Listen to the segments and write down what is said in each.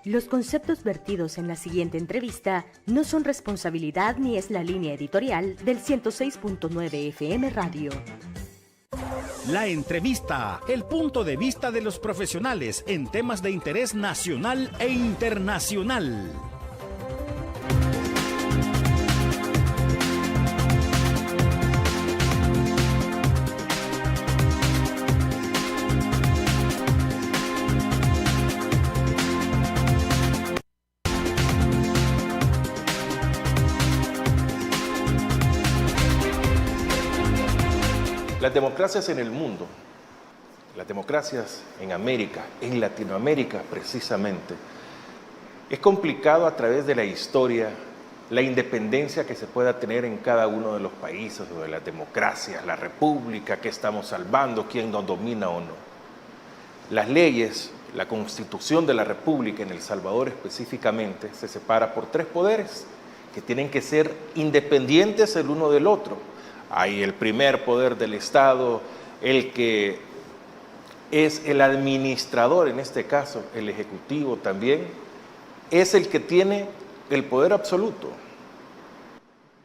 Los conceptos vertidos en la siguiente entrevista no son responsabilidad ni es la línea editorial del 106.9 FM Radio. La entrevista, el punto de vista de los profesionales en temas de interés nacional e internacional. Las democracias en el mundo, las democracias en América, en Latinoamérica precisamente, es complicado a través de la historia, la independencia que se pueda tener en cada uno de los países o de las democracias, la república que estamos salvando, quién nos domina o no. Las leyes, la constitución de la república en El Salvador específicamente, se separa por 3 poderes que tienen que ser independientes el uno del otro. Hay el primer poder del Estado, el que es el administrador, en este caso el Ejecutivo también, es el que tiene el poder absoluto.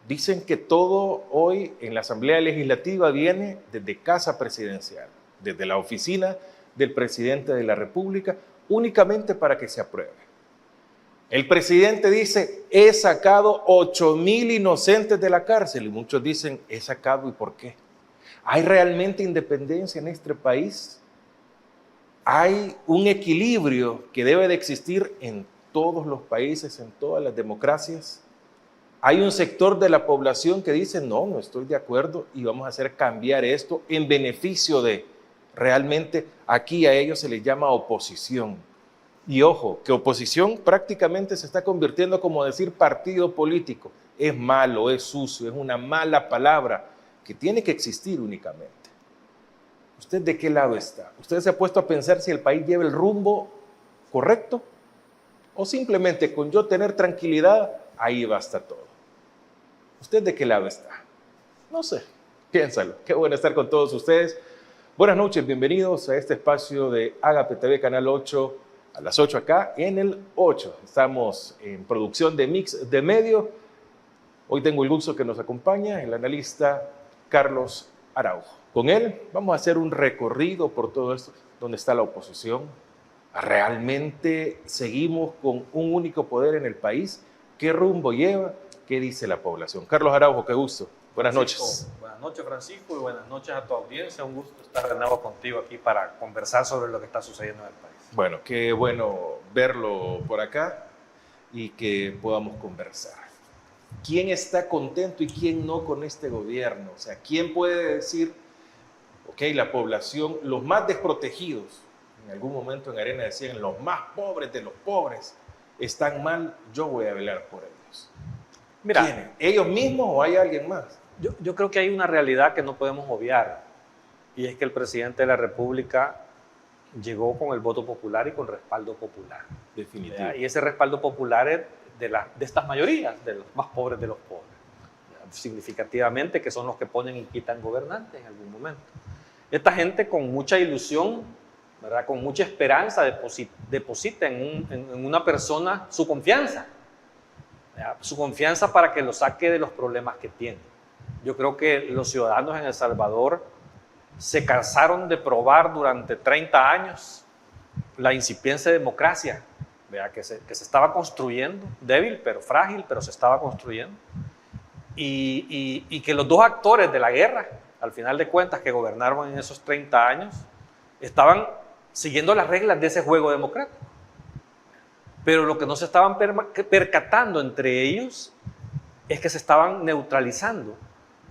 Dicen que todo hoy en la Asamblea Legislativa viene desde Casa Presidencial, desde la oficina del Presidente de la República, únicamente para que se apruebe. El presidente dice, he sacado 8,000 inocentes de la cárcel, y muchos dicen, he sacado, ¿y por qué? ¿Hay realmente independencia en este país? ¿Hay un equilibrio que debe de existir en todos los países, en todas las democracias? Hay un sector de la población que dice, no estoy de acuerdo y vamos a hacer cambiar esto en beneficio de, realmente aquí a ellos se les llama oposición. Y ojo, que oposición prácticamente se está convirtiendo como decir partido político. Es malo, es sucio, es una mala palabra que tiene que existir únicamente. ¿Usted de qué lado está? ¿Usted se ha puesto a pensar si el país lleva el rumbo correcto? ¿O simplemente con yo tener tranquilidad, ahí basta todo? ¿Usted de qué lado está? No sé, piénsalo. Qué bueno estar con todos ustedes. Buenas noches, bienvenidos a este espacio de Agape TV Canal 8, a las 8 acá, en el 8. Estamos en producción de Mix de Medio. Hoy tengo el gusto que nos acompaña el analista Carlos Araujo. Con él vamos a hacer un recorrido por todo esto, donde está la oposición. ¿Realmente seguimos con un único poder en el país? ¿Qué rumbo lleva? ¿Qué dice la población? Carlos Araujo, qué gusto. Buenas noches. Buenas noches, Francisco, y buenas noches a tu audiencia. Un gusto estar de nuevo contigo aquí para conversar sobre lo que está sucediendo en el país. Bueno, qué bueno verlo por acá y que podamos conversar. ¿Quién está contento y quién no con este gobierno? O sea, ¿quién puede decir, ok, la población, los más desprotegidos, en algún momento en Arena decían, los más pobres de los pobres, están mal, yo voy a velar por ellos? Mira, ¿Quiénes? ¿Ellos mismos o hay alguien más? Yo creo que hay una realidad que no podemos obviar, y es que el presidente de la República llegó con el voto popular y con respaldo popular. Definitivo. Y ese respaldo popular es de estas mayorías, de los más pobres de los pobres. Significativamente, que son los que ponen y quitan gobernantes en algún momento. Esta gente con mucha ilusión, ¿verdad? Con mucha esperanza, deposita en una persona su confianza. Su confianza para que lo saque de los problemas que tiene. Yo creo que los ciudadanos en El Salvador se cansaron de probar durante 30 años la incipiente democracia, ¿verdad? Que se estaba construyendo, débil, pero frágil, pero se estaba construyendo. Y que los dos actores de la guerra, al final de cuentas, que gobernaron en esos 30 años, estaban siguiendo las reglas de ese juego democrático. Pero lo que no se estaban percatando entre ellos es que se estaban neutralizando,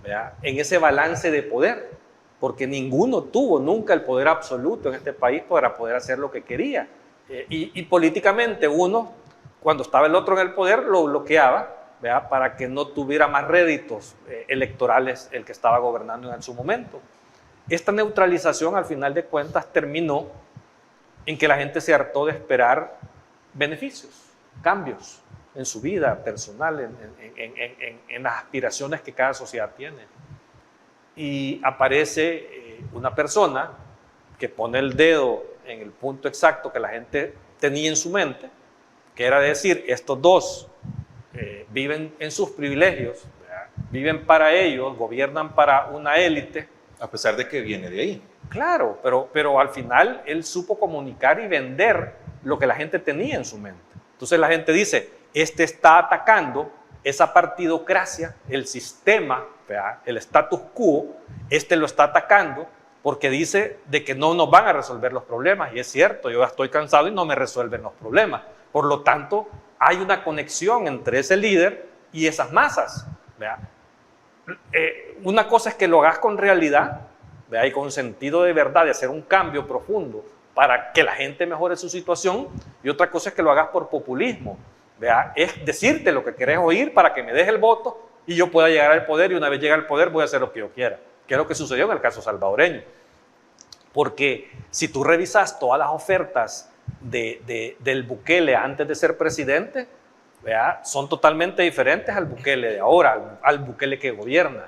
¿verdad? En ese balance de poder, porque ninguno tuvo nunca el poder absoluto en este país para poder hacer lo que quería. Y políticamente uno, cuando estaba el otro en el poder, lo bloqueaba, ¿verdad? Para que no tuviera más réditos electorales el que estaba gobernando en su momento. Esta neutralización, al final de cuentas, terminó en que la gente se hartó de esperar beneficios, cambios en su vida personal, en las aspiraciones que cada sociedad tiene. Y aparece una persona que pone el dedo en el punto exacto que la gente tenía en su mente que era decir, estos dos viven en sus privilegios, ¿verdad? Viven para ellos, gobiernan para una élite. A pesar de que viene de ahí. Claro, pero al final él supo comunicar y vender lo que la gente tenía en su mente. Entonces la gente dice, este está atacando esa partidocracia, el sistema, ¿verdad? El status quo, este lo está atacando porque dice de que no nos van a resolver los problemas. Y es cierto, yo ya estoy cansado y no me resuelven los problemas. Por lo tanto, hay una conexión entre ese líder y esas masas, ¿verdad? Una cosa es que lo hagas con realidad, ¿verdad? Y con sentido de verdad, de hacer un cambio profundo para que la gente mejore su situación, y otra cosa es que lo hagas por populismo, ¿verdad? Es decirte lo que querés oír para que me des el voto y yo pueda llegar al poder, y una vez llegue al poder voy a hacer lo que yo quiera, que es lo que sucedió en el caso salvadoreño. Porque si tú revisas todas las ofertas del Bukele antes de ser presidente, ¿verdad? Son totalmente diferentes al Bukele de ahora, al Bukele que gobierna.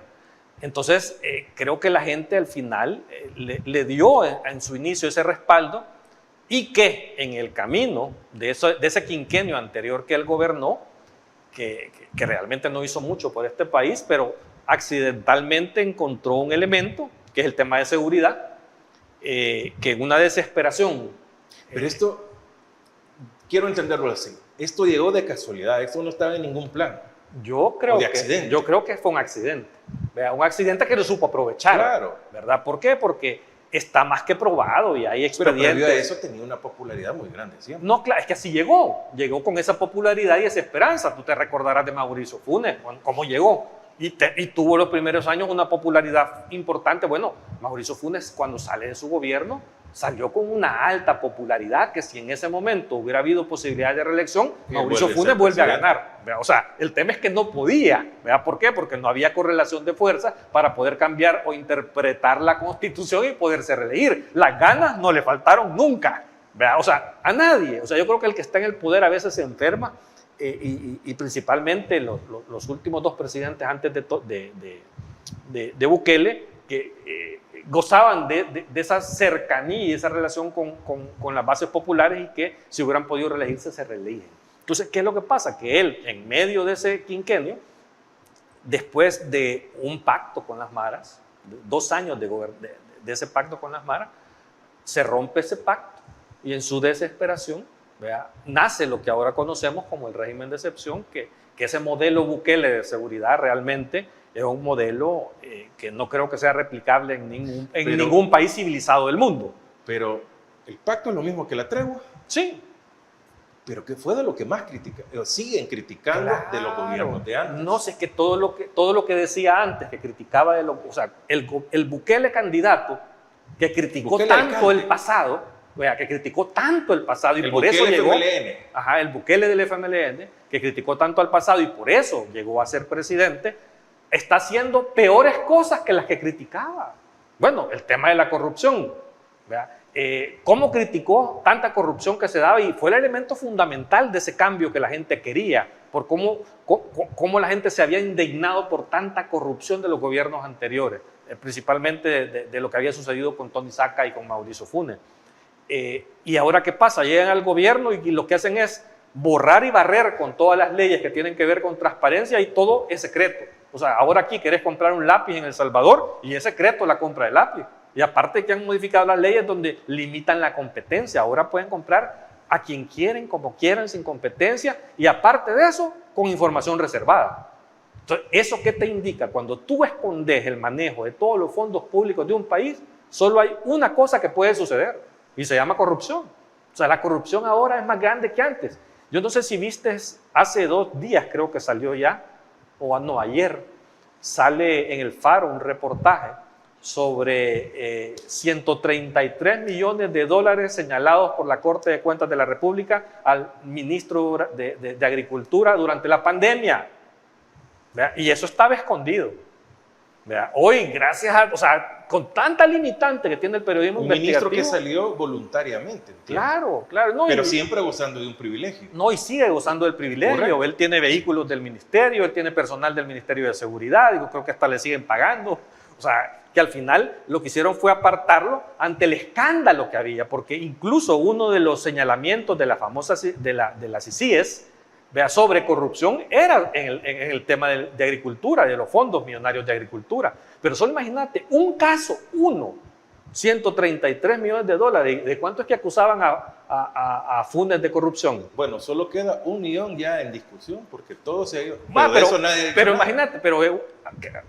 Entonces, creo que la gente al final le dio en su inicio ese respaldo, y que en el camino de ese quinquenio anterior que él gobernó, que realmente no hizo mucho por este país, pero accidentalmente encontró un elemento, que es el tema de seguridad, que en una desesperación... Pero esto, quiero entenderlo así, esto llegó de casualidad, esto no estaba en ningún plan. Yo creo que fue un accidente, ¿verdad? Un accidente que no supo aprovechar, claro, ¿verdad? ¿Por qué? Porque está más que probado y hay expedientes. Pero previo a eso tenía una popularidad muy grande siempre. No, claro, es que así llegó con esa popularidad y esa esperanza. Tú te recordarás de Mauricio Funes, cómo llegó. Y tuvo los primeros años una popularidad importante. Bueno, Mauricio Funes, cuando sale de su gobierno, salió con una alta popularidad, que si en ese momento hubiera habido posibilidad de reelección, Mauricio Funes vuelve a ganar. O sea, el tema es que no podía. ¿Verdad? ¿Por qué? Porque no había correlación de fuerzas para poder cambiar o interpretar la Constitución y poderse reelegir. Las ganas no le faltaron nunca. ¿Verdad? O sea, a nadie. O sea, yo creo que el que está en el poder a veces se enferma, y principalmente los últimos dos presidentes antes de Bukele, que gozaban de esa cercanía y esa relación con las bases populares, y que si hubieran podido reelegirse se reeligen. Entonces, ¿qué es lo que pasa? Que él, en medio de ese quinquenio, después de un pacto con las maras, 2 años de ese pacto con las maras, se rompe ese pacto, y en su desesperación, ¿verdad?, nace lo que ahora conocemos como el régimen de excepción, que ese modelo Bukele de seguridad realmente es un modelo que no creo que sea replicable en ningún país civilizado del mundo. Pero el pacto es lo mismo que la tregua. Sí. Pero ¿qué fue de lo que más criticaron? Siguen criticando, claro, de los gobiernos de antes. No sé, es que todo lo que decía antes, que criticaba o sea, el Bukele candidato, que criticó Bukele tanto alcalde. el pasado, que criticó tanto el pasado, y el por Bukele eso llegó... FMLN. Ajá, el Bukele del FMLN, que criticó tanto al pasado y por eso llegó a ser presidente, está haciendo peores cosas que las que criticaba. Bueno, el tema de la corrupción, ¿verdad? Cómo criticó tanta corrupción que se daba, y fue el elemento fundamental de ese cambio que la gente quería, por cómo la gente se había indignado por tanta corrupción de los gobiernos anteriores, principalmente de lo que había sucedido con Tony Saca y con Mauricio Funes. Y ahora, ¿qué pasa? Llegan al gobierno y lo que hacen es borrar y barrer con todas las leyes que tienen que ver con transparencia, y todo es secreto. O sea, ahora aquí querés comprar un lápiz en El Salvador y es secreto la compra de lápiz. Y aparte que han modificado las leyes donde limitan la competencia. Ahora pueden comprar a quien quieren, como quieran, sin competencia, y aparte de eso, con información reservada. Entonces, ¿eso qué te indica? Cuando tú escondes el manejo de todos los fondos públicos de un país, solo hay una cosa que puede suceder, y se llama corrupción. O sea, la corrupción ahora es más grande que antes. Yo no sé si viste, hace 2 días creo que salió ya, o no, ayer, sale en El Faro un reportaje sobre 133 millones de dólares señalados por la Corte de Cuentas de la República al ministro de Agricultura durante la pandemia. ¿Verdad? Y eso estaba escondido. ¿Verdad? Hoy, gracias a... O sea, con tanta limitante que tiene el periodismo investigativo... Un ministro que salió voluntariamente. ¿Entiendes? Claro, claro. No, pero siempre gozando de un privilegio. No, y sigue gozando del privilegio. Correcto. Él tiene vehículos del ministerio, él tiene personal del Ministerio de Seguridad, digo, creo que hasta le siguen pagando. O sea, que al final lo que hicieron fue apartarlo ante el escándalo que había, porque incluso uno de los señalamientos de la famosa de las CICIES, vea, sobre corrupción era en el tema de agricultura, de los fondos millonarios de agricultura. Pero solo imagínate, un caso, 133 millones de dólares. ¿De cuánto es que acusaban a Funes de corrupción? Bueno, solo queda 1 millón ya en discusión, porque todo se ha ido. Pero imagínate,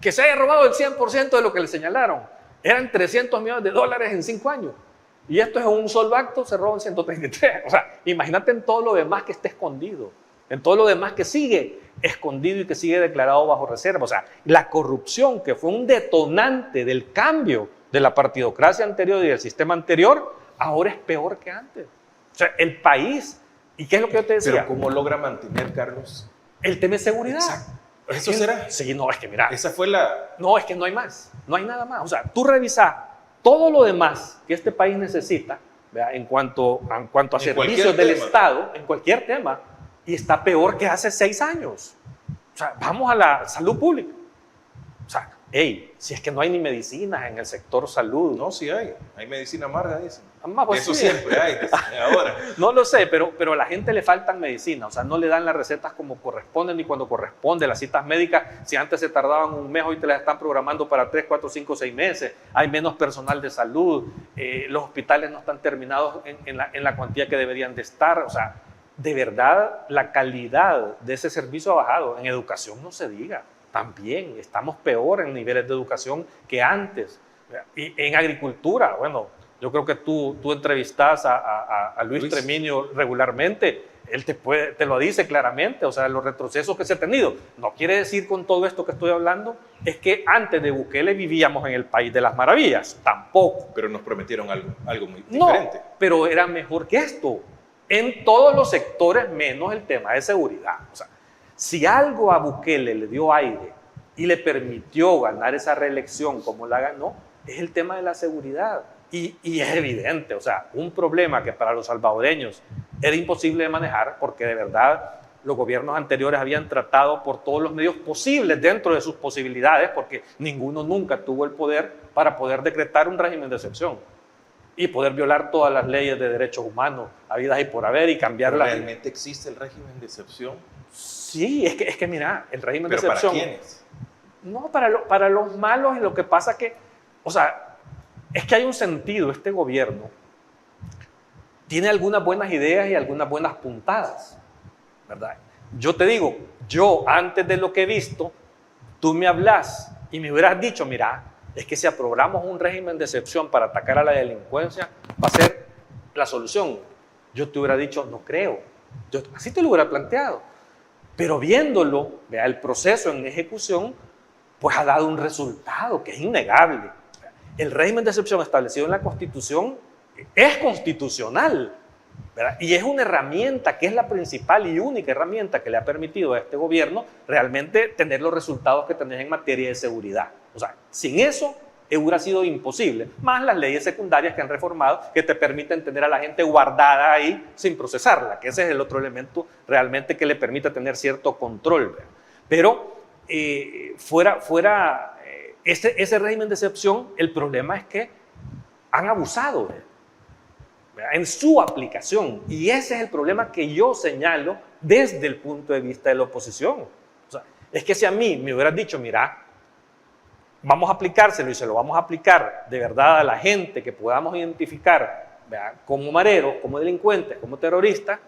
que se haya robado el 100% de lo que le señalaron. Eran 300 millones de dólares en 5 años. Y esto es un solo acto, se roban 133. O sea, imagínate en todo lo demás que está escondido, en todo lo demás que sigue escondido y que sigue declarado bajo reserva. O sea, la corrupción, que fue un detonante del cambio de la partidocracia anterior y del sistema anterior, ahora es peor que antes. O sea, el país, ¿y qué es lo que yo te decía? Pero ¿cómo logra mantener, Carlos? El tema de seguridad. Exacto. ¿Eso será? Sí, no, es que mira. Esa fue la... No, es que no hay más, no hay nada más. O sea, tú revisas todo lo demás que este país necesita, ¿verdad? En cuanto a servicios del Estado, en cualquier tema, y está peor que hace 6 años. O sea, vamos a la salud pública. O sea, si es que no hay ni medicinas en el sector salud. No, sí hay medicina amarga, dicen. Pues eso sí. Siempre hay, ahora. No lo sé, pero a la gente le faltan medicinas, o sea, no le dan las recetas como corresponden ni cuando corresponde. Las citas médicas, si antes se tardaban 1 mes, hoy te las están programando para 3, 4, 5, 6 meses. Hay menos personal de salud, los hospitales no están terminados en la cuantía que deberían de estar. O sea, de verdad, la calidad de ese servicio ha bajado. En educación no se diga. También estamos peor en niveles de educación que antes. Y en agricultura, bueno, yo creo que tú entrevistas a Luis Treminio regularmente, él te lo dice claramente, o sea, los retrocesos que se han tenido. No quiere decir con todo esto que estoy hablando, es que antes de Bukele vivíamos en el país de las maravillas, tampoco. Pero nos prometieron algo muy diferente. No, pero era mejor que esto, en todos los sectores, menos el tema de seguridad. O sea, si algo a Bukele le dio aire y le permitió ganar esa reelección como la ganó, es el tema de la seguridad. Y es evidente, o sea, un problema que para los salvadoreños era imposible de manejar, porque de verdad los gobiernos anteriores habían tratado por todos los medios posibles dentro de sus posibilidades, porque ninguno nunca tuvo el poder para poder decretar un régimen de excepción y poder violar todas las leyes de derechos humanos habidas y por haber y cambiarlas. ¿Realmente existe el régimen de excepción? Sí, es que mira, el régimen de ¿Pero excepción... para quiénes? No, para los malos, y lo que pasa que, o sea, es que hay un sentido. Este gobierno tiene algunas buenas ideas y algunas buenas puntadas, ¿verdad? Yo te digo, yo antes de lo que he visto, tú me hablas y me hubieras dicho, mira, es que si aprobamos un régimen de excepción para atacar a la delincuencia, va a ser la solución. Yo te hubiera dicho, no creo. Yo así te lo hubiera planteado. Pero viéndolo, vea, el proceso en ejecución, pues ha dado un resultado que es innegable. El régimen de excepción establecido en la Constitución es constitucional, ¿verdad? Y es una herramienta que es la principal y única herramienta que le ha permitido a este gobierno realmente tener los resultados que tenés en materia de seguridad. O sea, sin eso hubiera sido imposible, más las leyes secundarias que han reformado, que te permiten tener a la gente guardada ahí sin procesarla, que ese es el otro elemento realmente que le permite tener cierto control, ¿verdad? Pero fuera ese régimen de excepción, el problema es que han abusado en su aplicación, y ese es el problema que yo señalo desde el punto de vista de la oposición. O sea, es que si a mí me hubieras dicho, mira, vamos a aplicárselo y se lo vamos a aplicar de verdad a la gente que podamos identificar, ¿verdad?, como mareros, como delincuentes, como terroristas,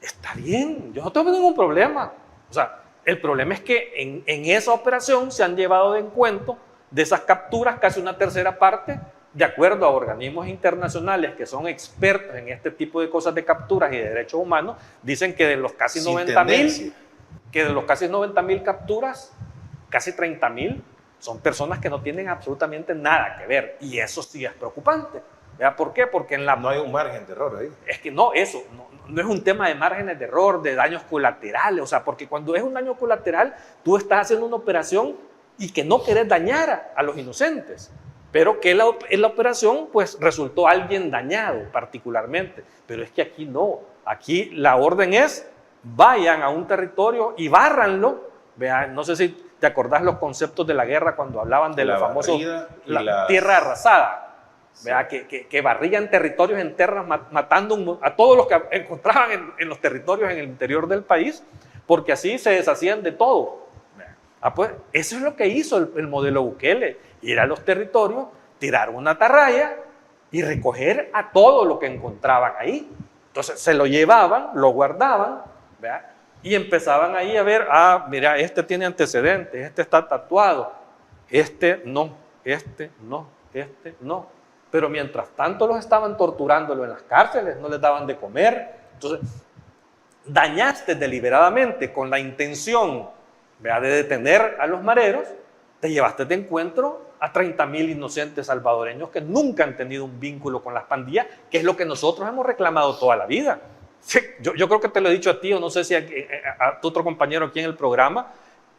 está bien, yo no tengo ningún problema. O sea, el problema es que en esa operación se han llevado de encuentro de esas capturas casi una tercera parte, de acuerdo a organismos internacionales que son expertos en este tipo de cosas de capturas y de derechos humanos, dicen que de los casi 90.000 capturas, casi 30.000 son personas que no tienen absolutamente nada que ver, y eso sí es preocupante. ¿Verdad? ¿Por qué? Porque no hay un margen de error ahí. Es que no, eso no es un tema de márgenes de error, de daños colaterales. O sea, porque cuando es un daño colateral, tú estás haciendo una operación y que no querés dañar a los inocentes, pero que en la operación pues resultó alguien dañado particularmente. Pero es que aquí no, aquí la orden es, vayan a un territorio y bárranlo. Vean, no sé si ¿Te acordás los conceptos de la guerra cuando hablaban de la famosa la tierra arrasada? Sí. Que barrían territorios enteros matando a todos los que encontraban en los territorios en el interior del país, porque así se deshacían de todo. Pues, eso es lo que hizo el modelo Bukele, ir a los territorios, tirar una atarraya y recoger a todo lo que encontraban ahí. Entonces se lo llevaban, lo guardaban, ¿verdad? Y empezaban ahí a ver, mira, este tiene antecedentes, este está tatuado, este no, este no, este no. Pero mientras tanto los estaban torturándolo en las cárceles, no les daban de comer. Entonces, dañaste deliberadamente con la intención, ¿verdad?, de detener a los mareros, te llevaste de encuentro a 30,000 inocentes salvadoreños que nunca han tenido un vínculo con las pandillas, que es lo que nosotros hemos reclamado toda la vida. Yo creo que te lo he dicho a ti, o no sé si a tu otro compañero aquí en el programa,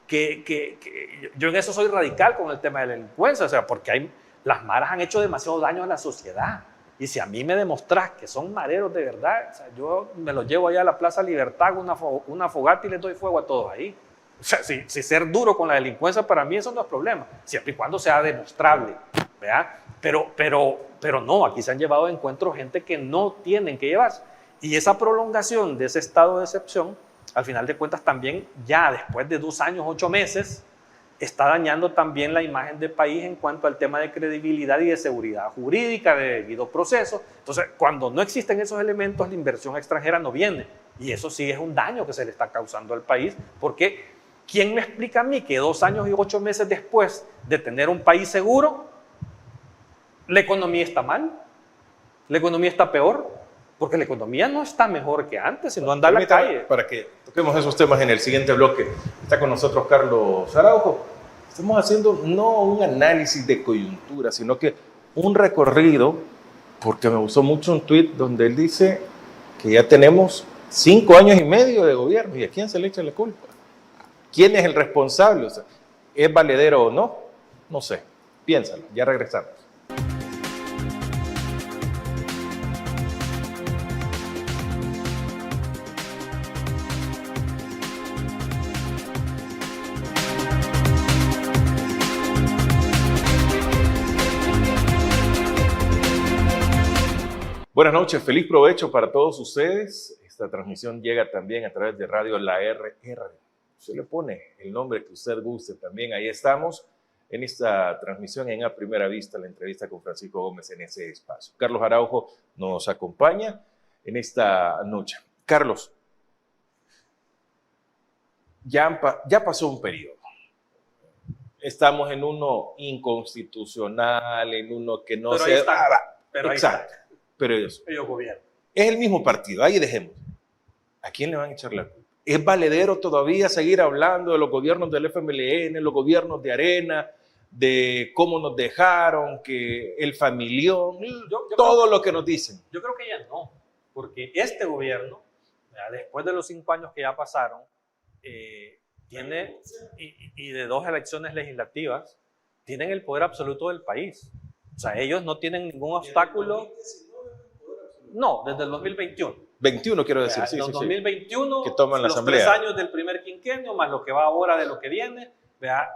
que yo en eso soy radical con el tema de la delincuencia, o sea, porque las maras han hecho demasiado daño a la sociedad. Y si a mí me demostrás que son mareros de verdad, o sea, yo me los llevo allá a la Plaza Libertad, una fogata y les doy fuego a todos ahí. O sea, si ser duro con la delincuencia para mí eso no es problema, siempre y cuando sea demostrable, ¿verdad? Pero no, aquí se han llevado de encuentro gente que no tienen que llevarse. Y esa prolongación de ese estado de excepción, al final de cuentas también ya después de 2 años, 8 meses, está dañando también la imagen del país en cuanto al tema de credibilidad y de seguridad jurídica, de debido proceso. Entonces, cuando no existen esos elementos, la inversión extranjera no viene. Y eso sí es un daño que se le está causando al país, porque ¿quién me explica a mí que 2 años y 8 meses después de tener un país seguro, la economía está mal? ¿La economía está peor? Porque la economía no está mejor que antes, sino anda a la calle. Para que toquemos esos temas en el siguiente bloque. Está con nosotros Carlos Araujo. Estamos haciendo no un análisis de coyuntura, sino que un recorrido, porque me gustó mucho un tuit donde él dice que ya tenemos 5 años y medio de gobierno. ¿Y a quién se le echa la culpa? ¿Quién es el responsable? O sea, ¿es valedero o no? No sé. Piénsalo. Ya regresamos. Buenas noches, feliz provecho para todos ustedes. Esta transmisión llega también a través de Radio La RR. Se le pone el nombre que usted guste también. Ahí estamos en esta transmisión en A Primera Vista, la entrevista con Francisco Gómez en ese espacio. Carlos Araujo nos acompaña en esta noche. Carlos, ya pasó un periodo. Estamos en uno inconstitucional, en uno que no se... Exacto. Pero ellos gobiernan. Es el mismo partido, ahí dejemos. ¿A quién le van a echar la culpa? ¿Es valedero todavía seguir hablando de los gobiernos del FMLN, los gobiernos de Arena, de cómo nos dejaron, que el familión, todo lo que nos dicen? Yo creo que ya no, porque este gobierno, después de los 5 años que ya pasaron, tiene, y de 2 elecciones legislativas, tienen el poder absoluto del país. O sea, ellos no tienen ningún obstáculo. No, desde el 2021. 21 quiero decir, sí. 2021, que toman la los asamblea. 3 años del primer quinquenio, más lo que va ahora de lo que viene,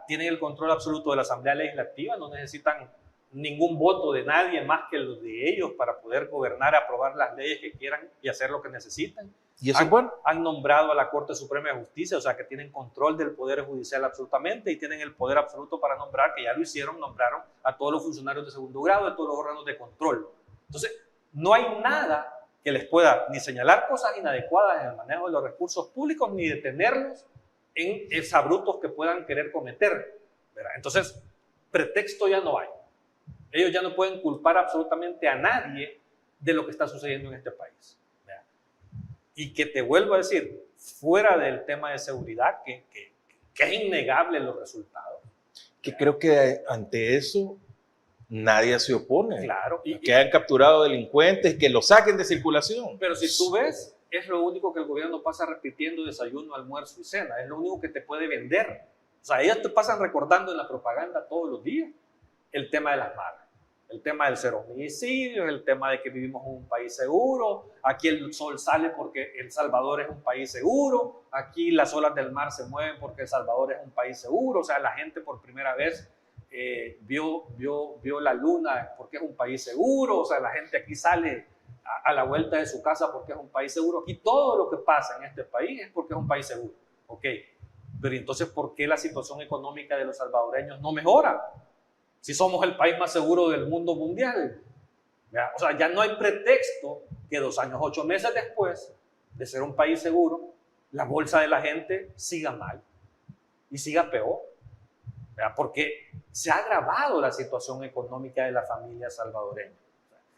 tienen el control absoluto de la Asamblea Legislativa, no necesitan ningún voto de nadie más que los de ellos para poder gobernar, aprobar las leyes que quieran y hacer lo que necesitan. ¿Y eso es bueno? Han nombrado a la Corte Suprema de Justicia, o sea que tienen control del Poder Judicial absolutamente y tienen el poder absoluto para nombrar, que ya lo hicieron, nombraron a todos los funcionarios de segundo grado, de todos los órganos de control. Entonces, no hay nada que les pueda ni señalar cosas inadecuadas en el manejo de los recursos públicos, ni detenerlos en exabruptos que puedan querer cometer, ¿verdad? Entonces, pretexto ya no hay. Ellos ya no pueden culpar absolutamente a nadie de lo que está sucediendo en este país, ¿verdad? Y que te vuelvo a decir, fuera del tema de seguridad, que es innegable los resultados. Que creo que ante eso nadie se opone. Claro. Que hayan capturado delincuentes, que los saquen de circulación. Pero si tú ves, es lo único que el gobierno pasa repitiendo: desayuno, almuerzo y cena. Es lo único que te puede vender. O sea, ellos te pasan recordando en la propaganda todos los días el tema de las maras. El tema del cero homicidio, el tema de que vivimos en un país seguro, aquí el sol sale porque El Salvador es un país seguro, aquí las olas del mar se mueven porque El Salvador es un país seguro, o sea, la gente por primera vez vio la luna porque es un país seguro, o sea, la gente aquí sale a la vuelta de su casa porque es un país seguro. Aquí todo lo que pasa en este país es porque es un país seguro, ¿ok? Pero entonces, ¿por qué la situación económica de los salvadoreños no mejora? Si somos el país más seguro del mundo mundial. ¿Verdad? O sea, ya no hay pretexto que 2 años, 8 meses después de ser un país seguro, la bolsa de la gente siga mal y siga peor. ¿Verdad? Porque se ha agravado la situación económica de la familia salvadoreña.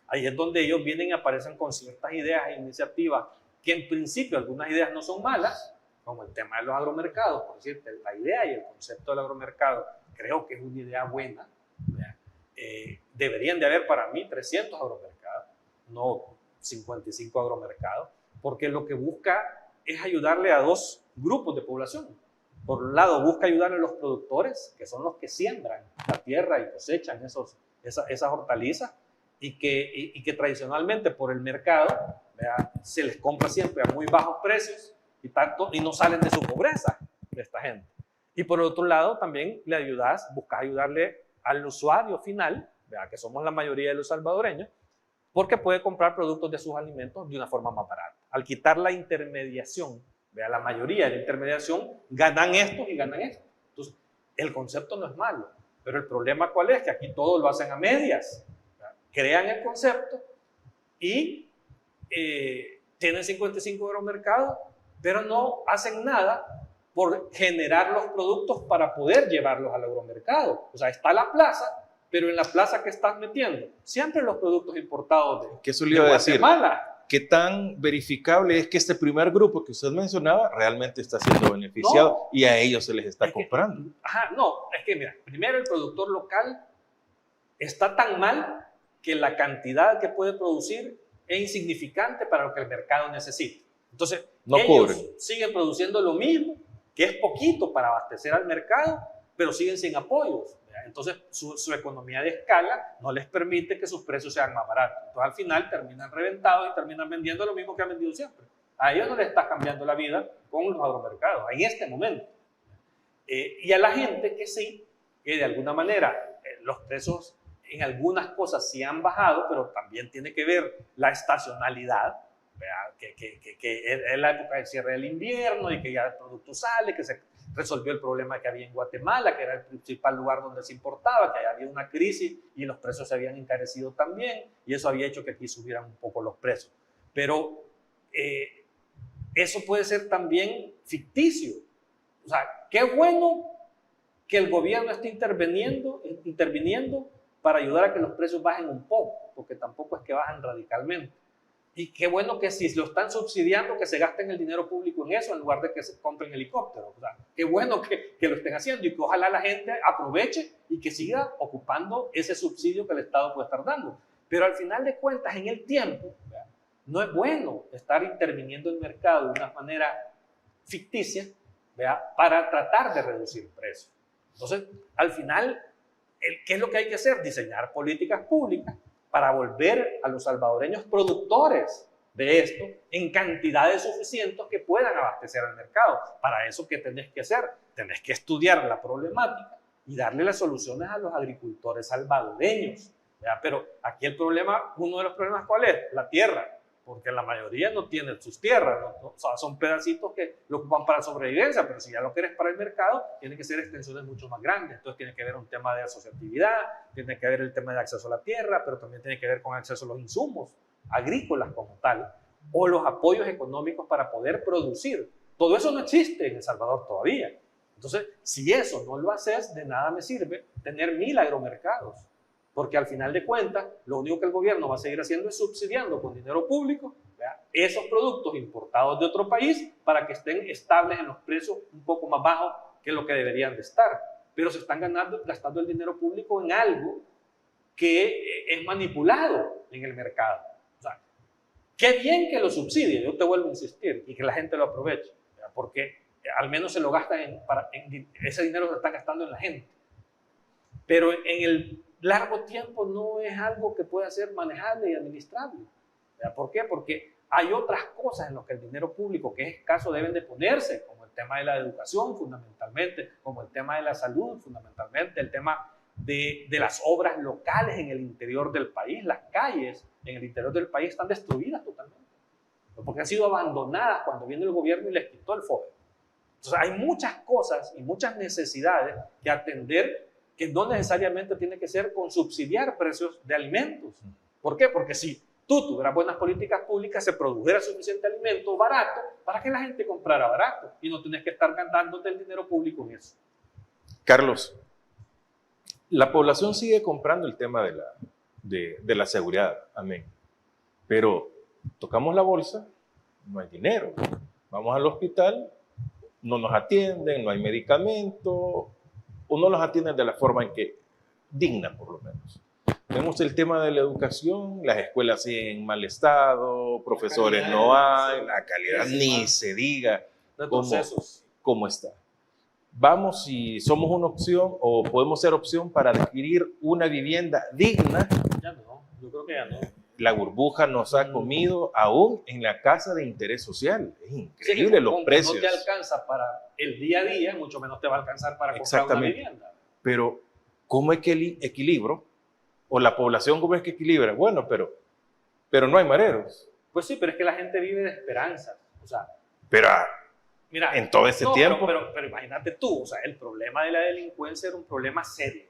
Ahí es donde ellos vienen y aparecen con ciertas ideas e iniciativas que en principio algunas ideas no son malas, como el tema de los agromercados. Por decirte, la idea y el concepto del agromercado creo que es una idea buena. Deberían de haber para mí 300 agromercados, no 55 agromercados, porque lo que busca es ayudarle a 2 grupos de población. Por un lado, busca ayudarle a los productores, que son los que siembran la tierra y cosechan esas hortalizas, y que tradicionalmente por el mercado, ¿verdad?, se les compra siempre a muy bajos precios y no salen de su pobreza de esta gente. Y por otro lado, también buscas ayudarle al usuario final, ¿verdad?, que somos la mayoría de los salvadoreños, porque puede comprar productos de sus alimentos de una forma más barata. Al quitar la intermediación, ¿verdad?, la mayoría de la intermediación, ganan estos y ganan estos. Entonces, el concepto no es malo, pero el problema ¿cuál es? Que aquí todos lo hacen a medias. ¿Verdad? Crean el concepto y tienen 55 agromercados, pero no hacen nada por generar los productos para poder llevarlos al agromercado. O sea, está la plaza, pero en la plaza que estás metiendo siempre los productos importados de Guatemala. ¿Qué tan verificable es que este primer grupo que usted mencionaba realmente está siendo beneficiado y a ellos se les está comprando? No, es que mira, primero el productor local está tan mal que la cantidad que puede producir es insignificante para lo que el mercado necesita. Entonces, ellos siguen produciendo lo mismo, que es poquito para abastecer al mercado, pero siguen sin apoyos. Entonces, su economía de escala no les permite que sus precios sean más baratos. Entonces, al final terminan reventados y terminan vendiendo lo mismo que han vendido siempre. A ellos no les está cambiando la vida con los agromercados, en este momento. Y a la gente que sí, que de alguna manera los precios en algunas cosas sí han bajado, pero también tiene que ver la estacionalidad, que es la época del cierre del invierno y que ya el producto sale, que se resolvió el problema que había en Guatemala, que era el principal lugar donde se importaba, que había una crisis y los precios se habían encarecido también, y eso había hecho que aquí subieran un poco los precios. Pero eso puede ser también ficticio. O sea, qué bueno que el gobierno esté interviniendo para ayudar a que los precios bajen un poco, porque tampoco es que bajan radicalmente. Y qué bueno que si lo están subsidiando, que se gasten el dinero público en eso, en lugar de que se compren helicópteros. O sea, qué bueno que lo estén haciendo y que ojalá la gente aproveche y que siga ocupando ese subsidio que el Estado puede estar dando. Pero al final de cuentas, en el tiempo, ¿verdad?, no es bueno estar interviniendo en el mercado de una manera ficticia, ¿verdad?, para tratar de reducir precios. Entonces, al final, ¿qué es lo que hay que hacer? Diseñar políticas públicas para volver a los salvadoreños productores de esto en cantidades suficientes que puedan abastecer al mercado. Para eso, ¿qué tenés que hacer? Tenés que estudiar la problemática y darle las soluciones a los agricultores salvadoreños. ¿Verdad? Pero aquí uno de los problemas, ¿cuál es? La tierra, porque la mayoría no tiene sus tierras, ¿no? O sea, son pedacitos que lo ocupan para sobrevivencia, pero si ya lo quieres para el mercado, tiene que ser extensiones mucho más grandes. Entonces tiene que haber un tema de asociatividad, tiene que haber el tema de acceso a la tierra, pero también tiene que ver con acceso a los insumos agrícolas como tal, o los apoyos económicos para poder producir. Todo eso no existe en El Salvador todavía. Entonces, si eso no lo haces, de nada me sirve tener 1000 agromercados. Porque al final de cuentas, lo único que el gobierno va a seguir haciendo es subsidiando con dinero público, ¿verdad?, esos productos importados de otro país para que estén estables en los precios un poco más bajos que lo que deberían de estar. Pero se están gastando el dinero público en algo que es manipulado en el mercado. O sea, qué bien que lo subsidie, yo te vuelvo a insistir, y que la gente lo aproveche, ¿verdad?, porque al menos se lo gastan ese dinero se está gastando en la gente. Pero en el largo tiempo no es algo que pueda ser manejable y administrable. ¿Por qué? Porque hay otras cosas en las que el dinero público, que es escaso, deben de ponerse, como el tema de la educación fundamentalmente, como el tema de la salud fundamentalmente, el tema de las obras locales en el interior del país. Las calles en el interior del país están destruidas totalmente, porque han sido abandonadas cuando viene el gobierno y les quitó el FODE. Entonces hay muchas cosas y muchas necesidades que atender, que no necesariamente tiene que ser con subsidiar precios de alimentos. ¿Por qué? Porque si tú tuvieras buenas políticas públicas, se produjera suficiente alimento barato para que la gente comprara barato y no tienes que estar gastándote el dinero público en eso. Carlos, la población sigue comprando el tema de la seguridad, amén. Pero tocamos la bolsa, no hay dinero. Vamos al hospital, no nos atienden, no hay medicamento, o no los atienden de la forma en que digna, por lo menos. Tenemos el tema de la educación, las escuelas siguen en mal estado, profesores no hay, la calidad ni se diga cómo está. Vamos, si somos una opción o podemos ser opción para adquirir una vivienda digna. Ya no, yo creo que ya no. La burbuja nos ha comido aún en la casa de interés social. Es increíble los precios. No te alcanza para el día a día, mucho menos te va a alcanzar para comprar una vivienda. Pero, ¿cómo es que el equilibrio? ¿O la población cómo es que equilibra? Bueno, pero no hay mareros. Pues sí, pero es que la gente vive de esperanzas. O sea, pero mira, en todo ese tiempo. Pero imagínate tú, o sea, el problema de la delincuencia era un problema serio.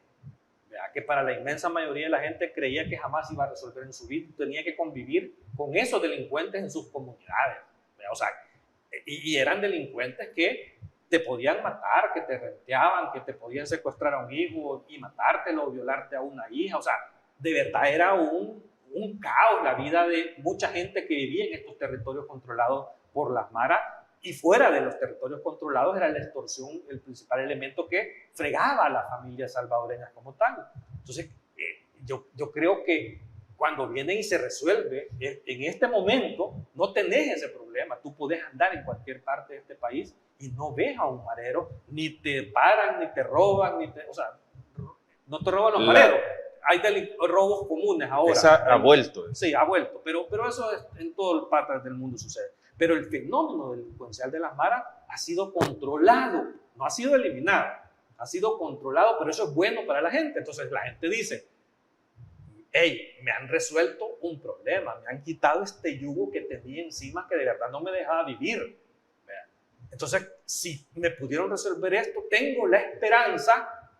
¿Verdad? Que para la inmensa mayoría de la gente creía que jamás iba a resolver en su vida. Tenía que convivir con esos delincuentes en sus comunidades. ¿Verdad? O sea, y eran delincuentes que te podían matar, que te renteaban, que te podían secuestrar a un hijo y matártelo o violarte a una hija. O sea, de verdad era un caos la vida de mucha gente que vivía en estos territorios controlados por las maras, y fuera de los territorios controlados era la extorsión el principal elemento que fregaba a las familias salvadoreñas como tal. Entonces, yo creo que cuando viene y se resuelve, en este momento no tenés ese problema. Tú podés andar en cualquier parte de este país y no ves a un marero, ni te paran, ni te roban, o sea, no te roban los mareros. Hay robos comunes ahora. Ha vuelto. Sí, ha vuelto, pero eso en todas partes del mundo sucede. Pero el fenómeno delincuencial de las maras ha sido controlado, no ha sido eliminado, ha sido controlado, pero eso es bueno para la gente. Entonces la gente dice, hey, me han resuelto un problema, me han quitado este yugo que tenía encima que de verdad no me dejaba vivir. Entonces, si me pudieron resolver esto, tengo la esperanza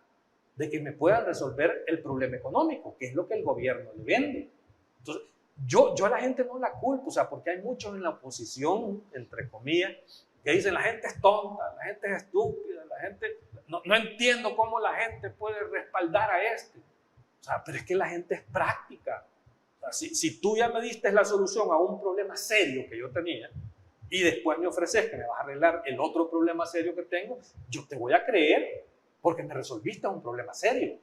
de que me puedan resolver el problema económico, que es lo que el gobierno le vende. Entonces, yo a la gente no la culpo, o sea, porque hay muchos en la oposición, entre comillas, que dicen la gente es tonta, la gente es estúpida, la gente, no entiendo cómo la gente puede respaldar a este. O sea, pero es que la gente es práctica. O sea, si tú ya me diste la solución a un problema serio que yo tenía, y después me ofreces que me vas a arreglar el otro problema serio que tengo, yo te voy a creer porque me resolviste un problema serio.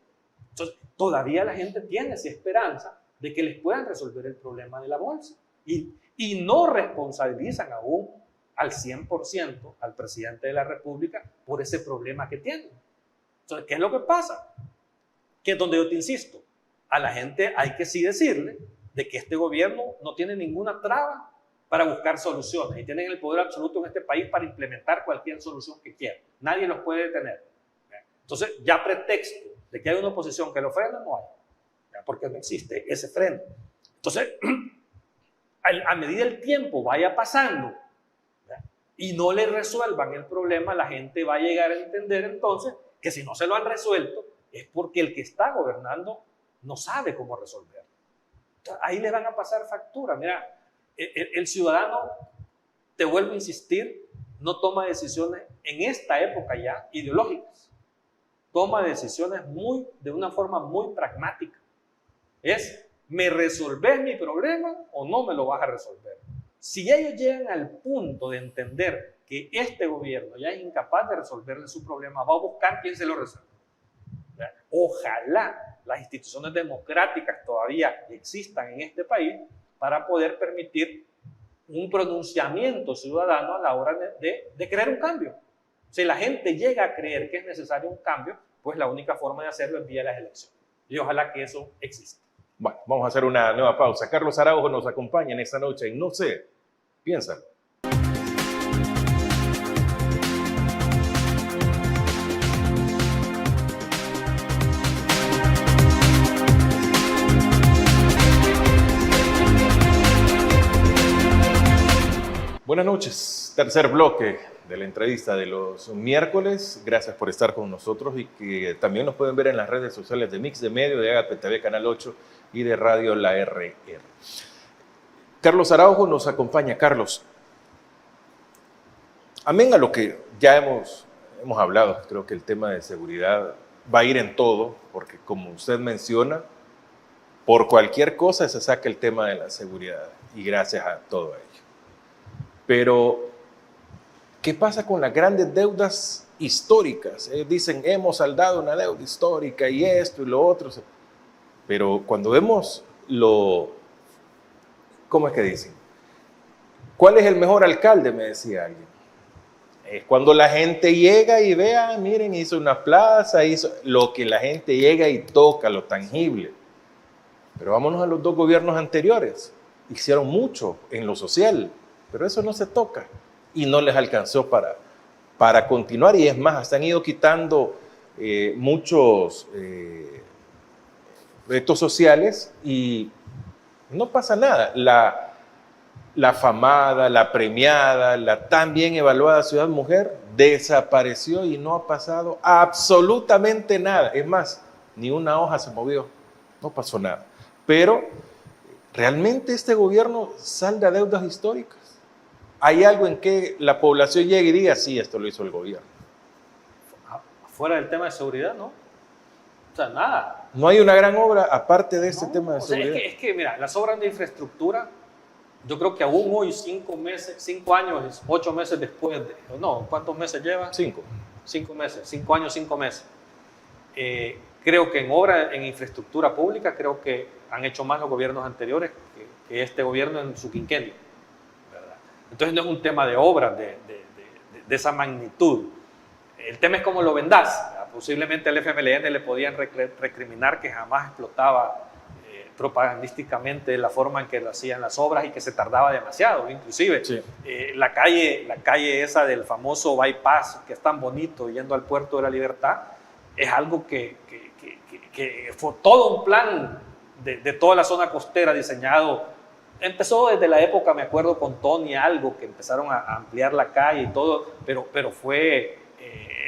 Entonces, todavía la gente tiene esa esperanza de que les puedan resolver el problema de la bolsa. Y no responsabilizan aún al 100% al presidente de la República por ese problema que tienen. Entonces, ¿qué es lo que pasa? Que es donde yo te insisto, a la gente hay que sí decirle de que este gobierno no tiene ninguna traba para buscar soluciones y tienen el poder absoluto en este país para implementar cualquier solución que quieran. Nadie los puede detener. Entonces, ya pretexto de que hay una oposición que lo frena, no hay, porque no existe ese freno. Entonces, a medida el tiempo vaya pasando y no le resuelvan el problema, la gente va a llegar a entender entonces que si no se lo han resuelto es porque el que está gobernando no sabe cómo resolverlo. Entonces, ahí le van a pasar factura. Mira, el ciudadano, te vuelvo a insistir, no toma decisiones en esta época ya ideológicas. Toma decisiones de una forma muy pragmática. Es, ¿me resolvés mi problema o no me lo vas a resolver? Si ellos llegan al punto de entender que este gobierno ya es incapaz de resolverle su problema, va a buscar quién se lo resuelva. Ojalá las instituciones democráticas todavía existan en este país para poder permitir un pronunciamiento ciudadano a la hora de crear un cambio. Si la gente llega a creer que es necesario un cambio, pues la única forma de hacerlo es vía las elecciones. Y ojalá que eso exista. Bueno, vamos a hacer una nueva pausa. Carlos Araujo nos acompaña en esta noche en No sé, piénsalo. Buenas noches, tercer bloque de la entrevista de los miércoles. Gracias por estar con nosotros y que también nos pueden ver en las redes sociales de Mix de Medio, de Agape TV Canal 8 y de Radio La RR. Carlos Araujo nos acompaña. Carlos, amén a lo que ya hemos hablado, creo que el tema de seguridad va a ir en todo, porque como usted menciona, por cualquier cosa se saca el tema de la seguridad y gracias a todo ello. Pero, ¿qué pasa con las grandes deudas históricas? Dicen, hemos saldado una deuda histórica y esto y lo otro. Pero cuando vemos ¿cómo es que dicen? ¿Cuál es el mejor alcalde? Me decía alguien. Es cuando la gente llega y vea, miren, hizo una plaza, hizo lo que la gente llega y toca, lo tangible. Pero vámonos a los dos gobiernos anteriores. Hicieron mucho en lo social, pero eso no se toca y no les alcanzó para continuar. Y es más, hasta han ido quitando muchos proyectos sociales y no pasa nada. La afamada, la premiada, la tan bien evaluada Ciudad Mujer desapareció y no ha pasado absolutamente nada. Es más, ni una hoja se movió, no pasó nada. Pero, ¿realmente este gobierno salda deudas históricas? ¿Hay algo en que la población llegue y diga, sí, esto lo hizo el gobierno? Fuera del tema de seguridad, ¿no? O sea, nada. No hay una gran obra aparte de este tema de seguridad. Es que, mira, las obras de infraestructura, yo creo que aún hoy, 5 años, 8 meses después no, ¿cuántos meses lleva? 5. 5 meses, 5 años, 5 meses. Creo que en obra, en infraestructura pública, creo que han hecho más los gobiernos anteriores que este gobierno en su quinquenio, ¿verdad? Entonces no es un tema de obras de esa magnitud. El tema es cómo lo vendás. Posiblemente al FMLN le podían recriminar que jamás explotaba propagandísticamente la forma en que lo hacían las obras y que se tardaba demasiado. Inclusive sí. La calle esa del famoso bypass, que es tan bonito, yendo al Puerto de la Libertad, es algo que fue todo un plan de toda la zona costera diseñado. Empezó desde la época, me acuerdo, con Tony Algo, que empezaron a ampliar la calle y todo, pero fue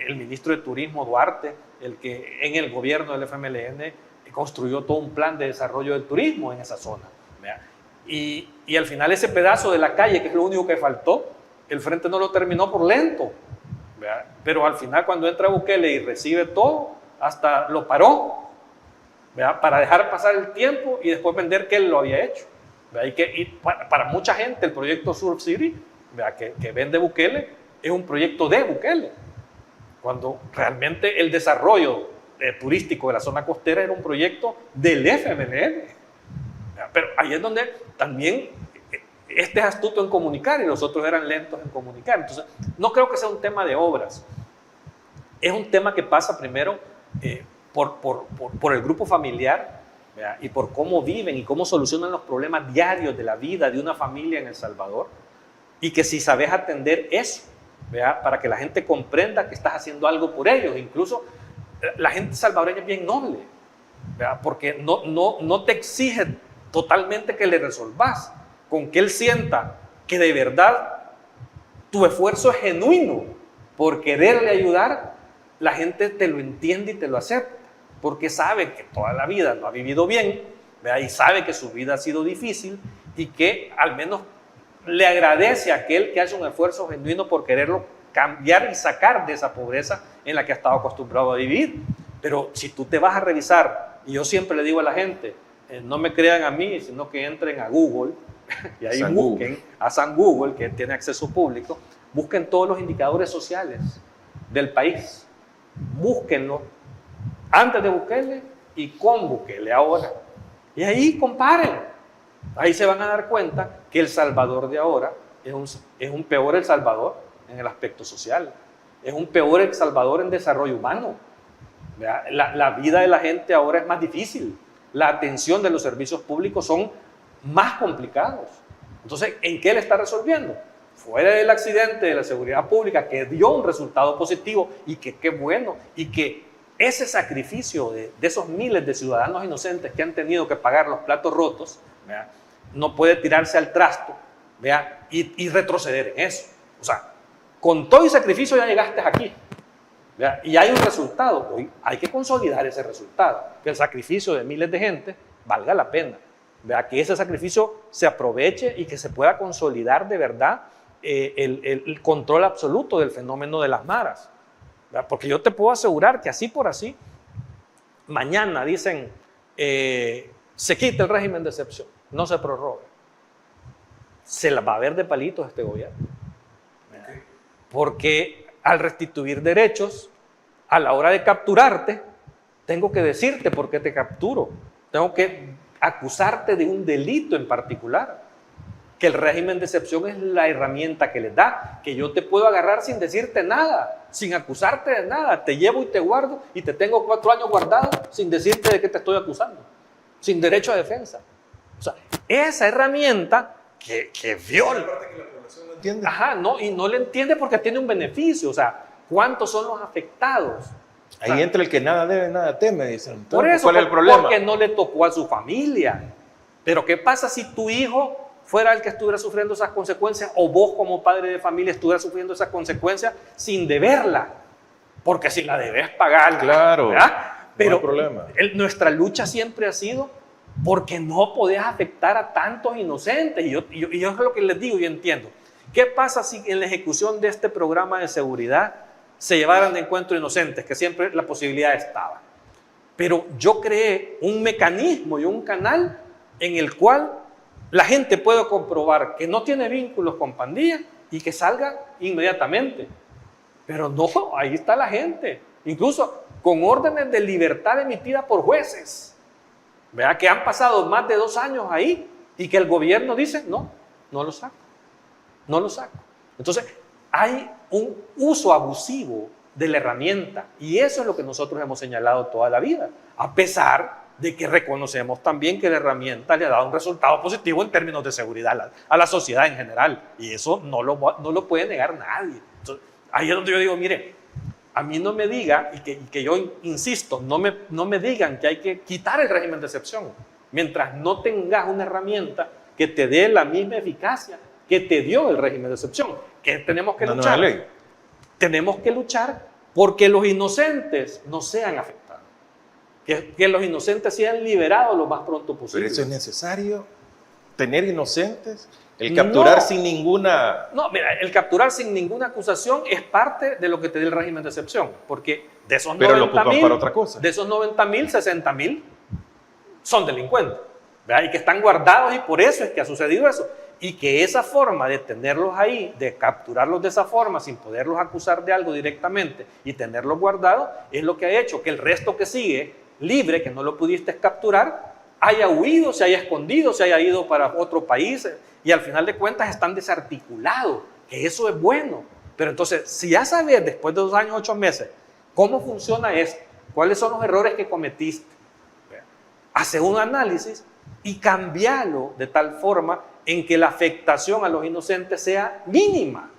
el ministro de Turismo, Duarte, el que en el gobierno del FMLN construyó todo un plan de desarrollo del turismo en esa zona. Y al final ese pedazo de la calle, que es lo único que faltó, el Frente no lo terminó por lento. Pero al final, cuando entra Bukele y recibe todo, hasta lo paró, para dejar pasar el tiempo y después vender que él lo había hecho. Y para mucha gente el proyecto Surf City, que vende Bukele, es un proyecto de Bukele, cuando realmente el desarrollo turístico de la zona costera era un proyecto del FMLN. Pero ahí es donde también este es astuto en comunicar y los otros eran lentos en comunicar. Entonces, no creo que sea un tema de obras. Es un tema que pasa primero por el grupo familiar, ¿verdad? Y por cómo viven y cómo solucionan los problemas diarios de la vida de una familia en El Salvador. Y que si sabes atender eso, ¿verdad? Para que la gente comprenda que estás haciendo algo por ellos. Incluso la gente salvadoreña es bien noble, ¿verdad? Porque no te exige totalmente que le resolvas. Con que él sienta que de verdad tu esfuerzo es genuino por quererle ayudar, la gente te lo entiende y te lo acepta, porque sabe que toda la vida no ha vivido bien, ¿verdad? Y sabe que su vida ha sido difícil y que al menos le agradece a aquel que hace un esfuerzo genuino por quererlo cambiar y sacar de esa pobreza en la que ha estado acostumbrado a vivir. Pero si tú te vas a revisar, y yo siempre le digo a la gente, no me crean a mí, sino que entren a Google y ahí busquen a San Google, que tiene acceso público, busquen todos los indicadores sociales del país, búsquenlo antes de Bukele y con Bukele ahora, y ahí comparen. Ahí se van a dar cuenta que El Salvador de ahora es un peor El Salvador en el aspecto social, es un peor El Salvador en desarrollo humano. ¿verdad? La vida de la gente ahora es más difícil. La atención de los servicios públicos son más complicados. Entonces, ¿en qué le está resolviendo? Fuera del accidente de la seguridad pública, que dio un resultado positivo y que qué bueno, y que ese sacrificio de esos miles de ciudadanos inocentes que han tenido que pagar los platos rotos, ¿verdad? No puede tirarse al trasto, ¿verdad? Y retroceder en eso. O sea, con todo y sacrificio ya llegaste aquí, ¿verdad? Y hay un resultado. Hoy hay que consolidar ese resultado, que el sacrificio de miles de gente valga la pena, ¿verdad? Que ese sacrificio se aproveche y que se pueda consolidar de verdad el control absoluto del fenómeno de las maras, ¿verdad? Porque yo te puedo asegurar que así por así, mañana dicen, se quita el régimen de excepción, no se prorroga. Se la va a ver de palitos este gobierno. Porque al restituir derechos, a la hora de capturarte, tengo que decirte por qué te capturo. Tengo que acusarte de un delito en particular. Que el régimen de excepción es la herramienta que les da, que yo te puedo agarrar sin decirte nada, sin acusarte de nada. Te llevo y te guardo y te tengo 4 años guardado sin decirte de qué te estoy acusando, sin derecho a defensa. O sea, esa herramienta que viola. ¿No entiende? Ajá, no, y no le entiende porque tiene un beneficio. O sea, ¿cuántos son los afectados? Ahí entra el que nada debe, nada teme, dicen. Por eso, ¿cuál es el problema? Porque no le tocó a su familia. Pero ¿qué pasa si tu hijo fuera el que estuviera sufriendo esas consecuencias, o vos como padre de familia estuvieras sufriendo esas consecuencias sin deberla? Porque si la debes pagar, claro, ¿verdad? Pero no hay problema. Nuestra lucha siempre ha sido porque no podés afectar a tantos inocentes. Y yo es lo que les digo y entiendo. ¿Qué pasa si en la ejecución de este programa de seguridad se llevaran de encuentro inocentes? Que siempre la posibilidad estaba. Pero yo creé un mecanismo y un canal en el cual la gente puede comprobar que no tiene vínculos con pandillas y que salga inmediatamente. Pero no, ahí está la gente. Incluso con órdenes de libertad emitidas por jueces. ¿Verdad? Que han pasado más de 2 años ahí y que el gobierno dice, no lo saco. No lo saco. Entonces, hay un uso abusivo de la herramienta y eso es lo que nosotros hemos señalado toda la vida. A pesar de que reconocemos también que la herramienta le ha dado un resultado positivo en términos de seguridad a la sociedad en general. Y eso no lo puede negar nadie. Entonces, ahí es donde yo digo, mire, a mí no me diga, y que yo insisto, no me digan que hay que quitar el régimen de excepción, mientras no tengas una herramienta que te dé la misma eficacia que te dio el régimen de excepción. Que tenemos que luchar. Tenemos que luchar porque los inocentes no sean afectados. Que los inocentes sean liberados lo más pronto posible. Pero eso es necesario, tener inocentes, el capturar sin ninguna... No, mira, el capturar sin ninguna acusación es parte de lo que te da el régimen de excepción, porque de esos 90.000... Pero lo ocupan para otra cosa. De esos 90.000, 60.000 son delincuentes, ¿verdad? Y que están guardados y por eso es que ha sucedido eso. Y que esa forma de tenerlos ahí, de capturarlos de esa forma sin poderlos acusar de algo directamente y tenerlos guardados, es lo que ha hecho que el resto que sigue libre, que no lo pudiste capturar, haya huido, se haya escondido, se haya ido para otro país y al final de cuentas están desarticulados, que eso es bueno. Pero entonces, si ya sabes después de 2 años, 8 meses, cómo funciona esto, cuáles son los errores que cometiste, hace un análisis y cambialo de tal forma en que la afectación a los inocentes sea mínima.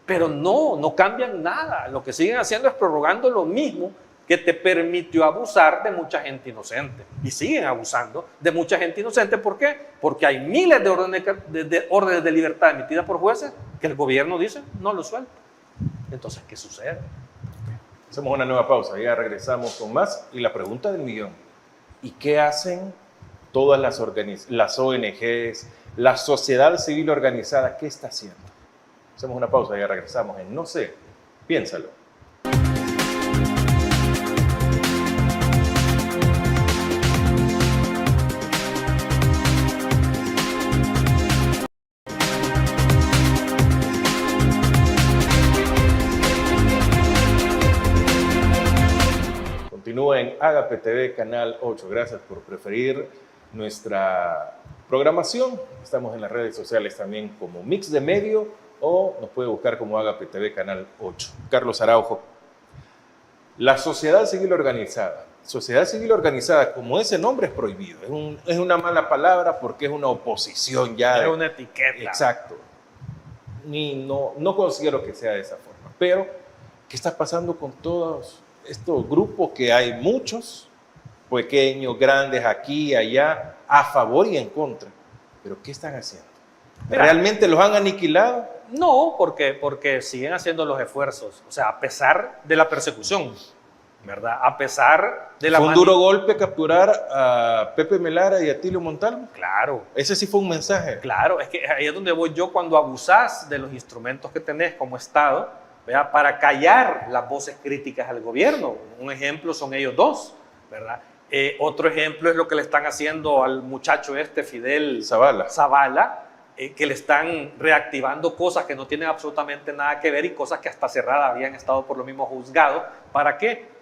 Pero no cambian nada. Lo que siguen haciendo es prorrogando lo mismo que te permitió abusar de mucha gente inocente. Y siguen abusando de mucha gente inocente. ¿Por qué? Porque hay miles de órdenes de libertad emitidas por jueces que el gobierno dice no lo suelta. Entonces, ¿qué sucede? Hacemos una nueva pausa, ya regresamos con más. Y la pregunta del millón, ¿y qué hacen todas las ONGs, la sociedad civil organizada? ¿Qué está haciendo? Hacemos una pausa, ya regresamos en No sé, piénsalo. Continúa en Agape TV, Canal 8. Gracias por preferir nuestra programación. Estamos en las redes sociales también como Mix de Medio o nos puede buscar como Agape TV, Canal 8. Carlos Araujo, La sociedad civil organizada. Sociedad civil organizada, como ese nombre es prohibido. Es una mala palabra porque es una oposición ya. Es una etiqueta. Exacto. No considero que sea de esa forma. Pero, ¿qué está pasando con todos estos grupos que hay muchos, pequeños, grandes, aquí, allá, a favor y en contra? ¿Pero qué están haciendo? Mira, ¿realmente los han aniquilado? No, porque siguen haciendo los esfuerzos. O sea, a pesar de la persecución, ¿verdad? A pesar de la... Fue un duro golpe capturar a Pepe Melara y a Tilio Montalvo. Claro. Ese sí fue un mensaje. Claro, es que ahí es donde voy yo cuando abusás de los instrumentos que tenés como Estado, ¿verdad? Para callar las voces críticas al gobierno. Un ejemplo son ellos dos, ¿verdad? Otro ejemplo es lo que le están haciendo al muchacho Fidel Zavala, que le están reactivando cosas que no tienen absolutamente nada que ver y cosas que hasta cerradas habían estado por lo mismo juzgados. ¿Para qué?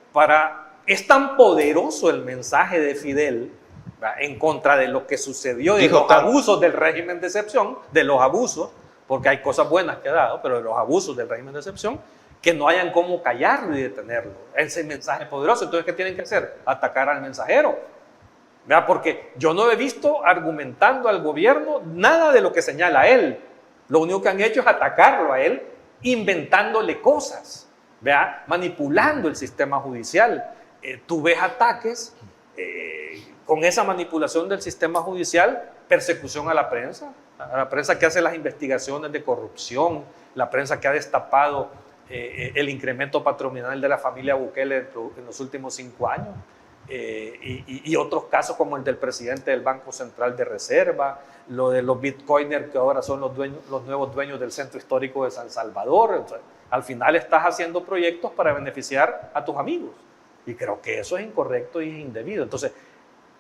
Es tan poderoso el mensaje de Fidel, ¿verdad?, en contra de lo que sucedió, de los abusos del régimen de excepción, de los abusos, porque hay cosas buenas que ha dado, pero de los abusos del régimen de excepción, que no hayan cómo callarlo y detenerlo. Ese mensaje poderoso. Entonces, ¿qué tienen que hacer? Atacar al mensajero. ¿Verdad? Porque yo no he visto argumentando al gobierno nada de lo que señala a él. Lo único que han hecho es atacarlo a él, inventándole cosas, ¿verdad?, manipulando el sistema judicial. Tú ves ataques con esa manipulación del sistema judicial, persecución a la prensa que hace las investigaciones de corrupción, la prensa que ha destapado el incremento patrimonial de la familia Bukele en los últimos 5 años. Y otros casos como el del presidente del Banco Central de Reserva, lo de los bitcoiners que ahora son los nuevos dueños del Centro Histórico de San Salvador. Entonces, al final estás haciendo proyectos para beneficiar a tus amigos y creo que eso es incorrecto y es indebido. Entonces,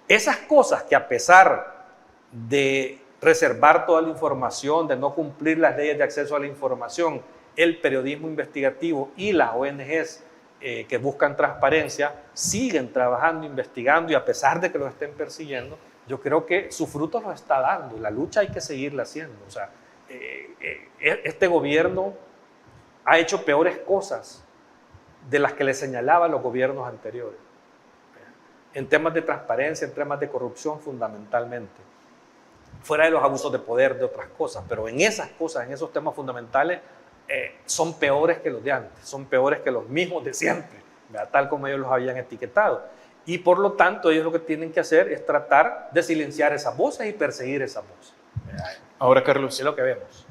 esas cosas que a pesar de reservar toda la información, de no cumplir las leyes de acceso a la información, el periodismo investigativo y las ONGs que buscan transparencia, siguen trabajando, investigando y a pesar de que los estén persiguiendo, yo creo que sus frutos los está dando. La lucha hay que seguirla haciendo. O sea, este gobierno ha hecho peores cosas de las que le señalaban los gobiernos anteriores. En temas de transparencia, en temas de corrupción fundamentalmente. Fuera de los abusos de poder, de otras cosas, pero en esas cosas, en esos temas fundamentales, son peores que los de antes, son peores que los mismos de siempre, ¿verdad?, tal como ellos los habían etiquetado. Y por lo tanto, ellos lo que tienen que hacer es tratar de silenciar esas voces y perseguir esas voces. Ahora, Carlos, es lo que vemos.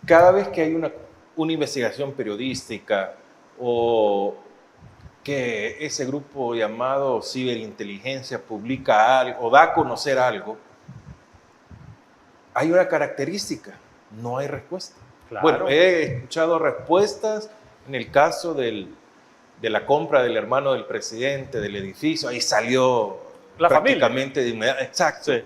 Cada vez que hay una investigación periodística o que ese grupo llamado ciberinteligencia publica algo o da a conocer algo, hay una característica: no hay respuesta. Claro. Bueno, he escuchado respuestas en el caso de la compra del hermano del presidente del edificio, ahí salió la prácticamente familia de inmediato. Exacto. Sí.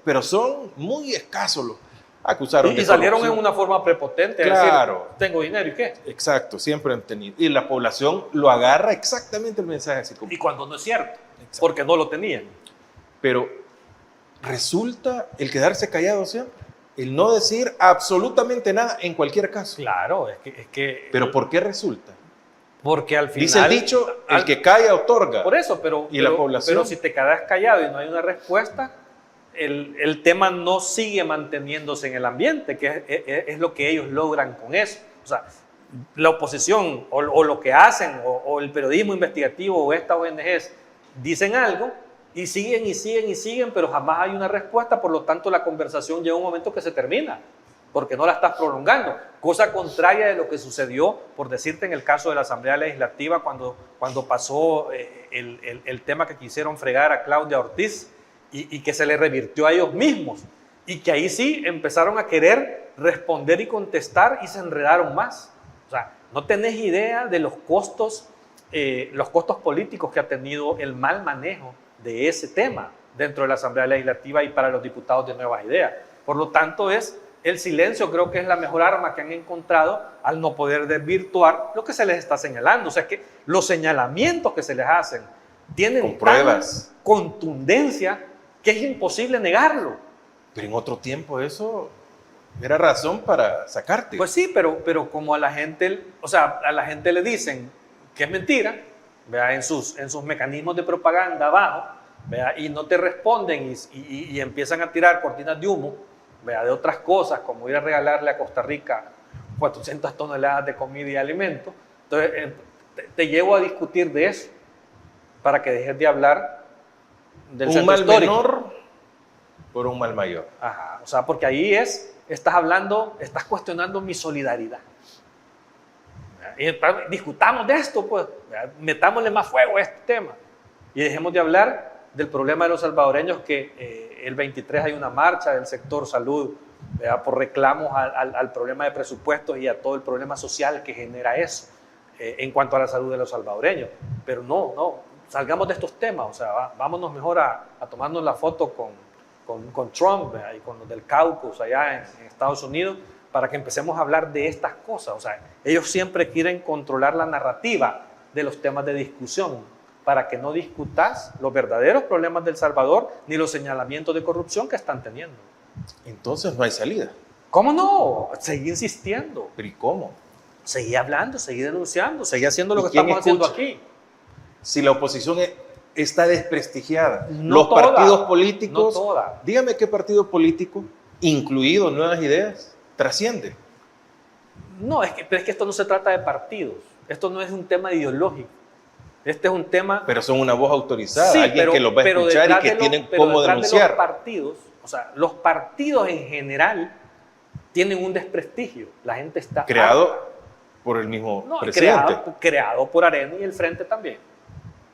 Pero son muy escasos los acusaron y salieron en una forma prepotente. Claro. A decir, tengo dinero y qué. Exacto, siempre han tenido. Y la población lo agarra exactamente el mensaje así como. Y cuando no es cierto, Exacto. porque no lo tenían. Pero resulta el quedarse callado siempre. El no decir absolutamente nada en cualquier caso. Claro, es que ¿Pero por qué resulta? Porque al final... Dice el dicho, el que calla otorga. Por eso, la población. pero si te quedas callado y no hay una respuesta, el tema no sigue manteniéndose en el ambiente, que es lo que ellos logran con eso. O sea, la oposición o lo que hacen, o el periodismo investigativo o estas ONGs dicen algo, y siguen, pero jamás hay una respuesta, por lo tanto la conversación llega un momento que se termina, porque no la estás prolongando. Cosa contraria de lo que sucedió, por decirte, en el caso de la Asamblea Legislativa, cuando pasó el tema que quisieron fregar a Claudia Ortiz y que se le revirtió a ellos mismos, y que ahí sí empezaron a querer responder y contestar y se enredaron más. O sea, no tenés idea de los costos políticos que ha tenido el mal manejo de ese tema dentro de la Asamblea Legislativa y para los diputados de Nuevas Ideas. Por lo tanto, el silencio creo que es la mejor arma que han encontrado al no poder desvirtuar lo que se les está señalando. O sea, que los señalamientos que se les hacen tienen pruebas, contundencia que es imposible negarlo. Pero en otro tiempo eso era razón para sacarte. Pues sí, pero como a la gente le dicen que es mentira, ¿verdad? En sus mecanismos de propaganda abajo, ¿verdad? Y no te responden y empiezan a tirar cortinas de humo, ¿verdad? De otras cosas, como ir a regalarle a Costa Rica 400 toneladas de comida y alimentos. Entonces, te llevo a discutir de eso, para que dejes de hablar del centro histórico. Un mal menor por un mal mayor. Ajá, o sea, porque ahí estás cuestionando mi solidaridad. Y discutamos de esto, pues, metámosle más fuego a este tema y dejemos de hablar del problema de los salvadoreños, que el 23 hay una marcha del sector salud, ¿verdad? Por reclamos al problema de presupuestos y a todo el problema social que genera eso en cuanto a la salud de los salvadoreños. Pero no, salgamos de estos temas, o sea, vámonos mejor a tomarnos la foto con Trump, ¿verdad? Y con los del caucus allá en Estados Unidos, para que empecemos a hablar de estas cosas. O sea, ellos siempre quieren controlar la narrativa de los temas de discusión, para que no discutas los verdaderos problemas del Salvador, ni los señalamientos de corrupción que están teniendo. Entonces no hay salida. ¿Cómo no? Seguí insistiendo. ¿Pero y cómo? Seguí hablando, seguí denunciando, seguí haciendo lo que estamos haciendo aquí. Si la oposición está desprestigiada, No los toda, partidos políticos, no toda. Dígame qué partido político, incluido Nuevas Ideas, trasciende. No, pero es que esto no se trata de partidos. Esto no es un tema ideológico. Este es un tema... Pero son una voz autorizada, sí, alguien que los va a escuchar y que tienen cómo denunciar. De los partidos, o sea, los partidos en general tienen un desprestigio. La gente está... Creado por el mismo presidente. Creado por Arena y el Frente también.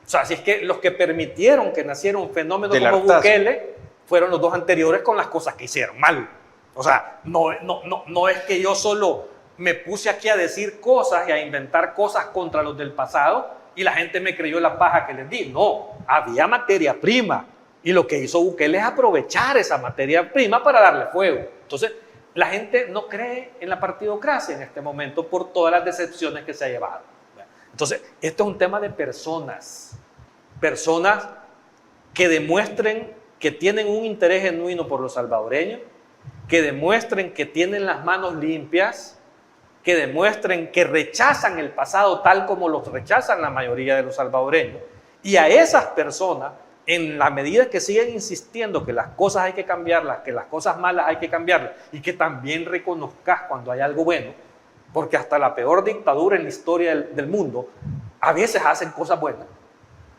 O sea, si es que los que permitieron que naciera un fenómeno como Bukele fueron los dos anteriores con las cosas que hicieron mal. O sea, no es que yo solo me puse aquí a decir cosas y a inventar cosas contra los del pasado y la gente me creyó la paja que les di. No, había materia prima y lo que hizo Bukele es aprovechar esa materia prima para darle fuego. Entonces, la gente no cree en la partidocracia en este momento por todas las decepciones que se ha llevado. Entonces, esto es un tema de personas que demuestren que tienen un interés genuino por los salvadoreños, que demuestren que tienen las manos limpias, que demuestren que rechazan el pasado tal como los rechazan la mayoría de los salvadoreños. Y a esas personas, en la medida que siguen insistiendo que las cosas hay que cambiarlas, que las cosas malas hay que cambiarlas, y que también reconozcas cuando hay algo bueno, porque hasta la peor dictadura en la historia del mundo a veces hacen cosas buenas,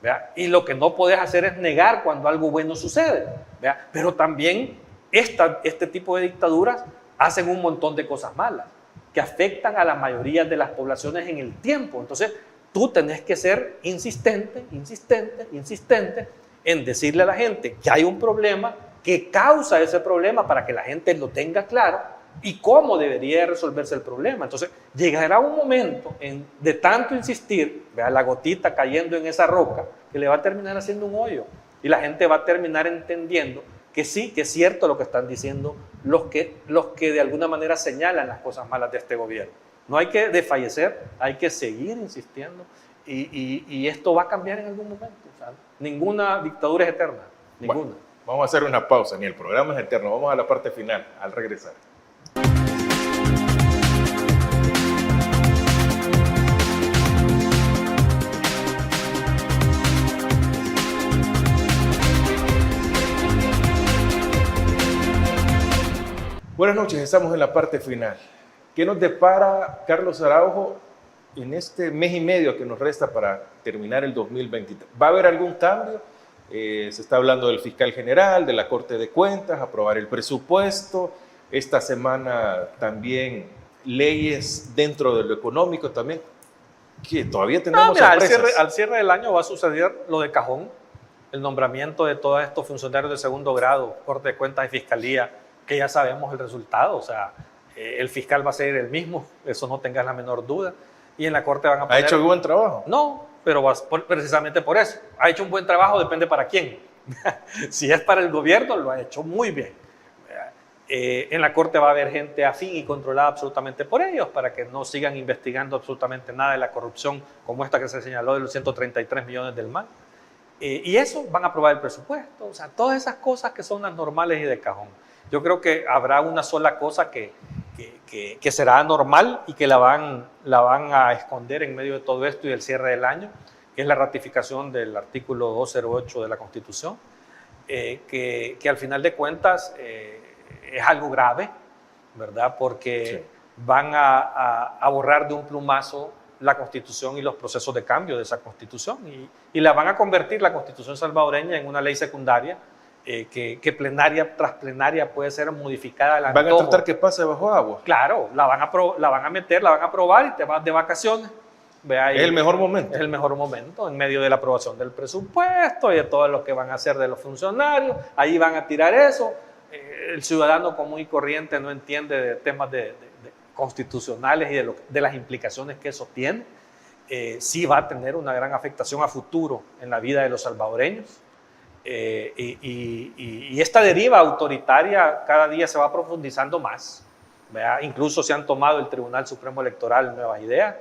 ¿verdad? Y lo que no puedes hacer es negar cuando algo bueno sucede, ¿verdad? Pero también este tipo de dictaduras hacen un montón de cosas malas que afectan a la mayoría de las poblaciones en el tiempo. Entonces, tú tenés que ser insistente en decirle a la gente que hay un problema, que causa ese problema para que la gente lo tenga claro y cómo debería resolverse el problema. Entonces, llegará un momento de tanto insistir, vea la gotita cayendo en esa roca, que le va a terminar haciendo un hoyo y la gente va a terminar entendiendo que sí, que es cierto lo que están diciendo los que de alguna manera señalan las cosas malas de este gobierno. No hay que desfallecer, hay que seguir insistiendo y esto va a cambiar en algún momento. O sea, ninguna dictadura es eterna, ninguna. Bueno, vamos a hacer una pausa, ni el programa es eterno, vamos a la parte final, al regresar. Buenas noches, estamos en la parte final. ¿Qué nos depara Carlos Araujo en este mes y medio que nos resta para terminar el 2023? ¿Va a haber algún cambio? Se está hablando del fiscal general, de la Corte de Cuentas, aprobar el presupuesto. Esta semana también leyes dentro de lo económico también, que todavía tenemos sorpresas. Al cierre del año va a suceder lo de cajón, el nombramiento de todos estos funcionarios de segundo grado, Corte de Cuentas y Fiscalía, que ya sabemos el resultado. O sea, el fiscal va a ser el mismo, eso no tengas la menor duda. Y en la Corte van a poner... ¿Ha hecho buen trabajo? No, pero precisamente por eso. Ha hecho un buen trabajo, depende para quién. Si es para el gobierno, lo ha hecho muy bien. En la Corte va a haber gente afín y controlada absolutamente por ellos, para que no sigan investigando absolutamente nada de la corrupción como esta que se señaló de los 133 millones del MAN. Y eso, van a aprobar el presupuesto. O sea, todas esas cosas que son las normales y de cajón. Yo creo que habrá una sola cosa que que será normal y que la van a esconder en medio de todo esto y el cierre del año, que es la ratificación del artículo 208 de la Constitución, que al final de cuentas es algo grave, ¿verdad? Porque van a borrar de un plumazo la Constitución y los procesos de cambio de esa Constitución y la van a convertir, la Constitución salvadoreña, en una ley secundaria que plenaria tras plenaria puede ser modificada. ¿Van a tratar que pase bajo agua? Claro, la van a meter, la van a aprobar y te vas de vacaciones. Es el mejor momento. Es el mejor momento, en medio de la aprobación del presupuesto y de todo lo que van a hacer de los funcionarios. Ahí van a tirar eso. El ciudadano común y corriente no entiende de temas constitucionales y de las implicaciones que eso tiene. Sí va a tener una gran afectación a futuro en la vida de los salvadoreños. Y esta deriva autoritaria cada día se va profundizando más. ¿Verdad? Incluso se han tomado el Tribunal Supremo Electoral nuevas ideas.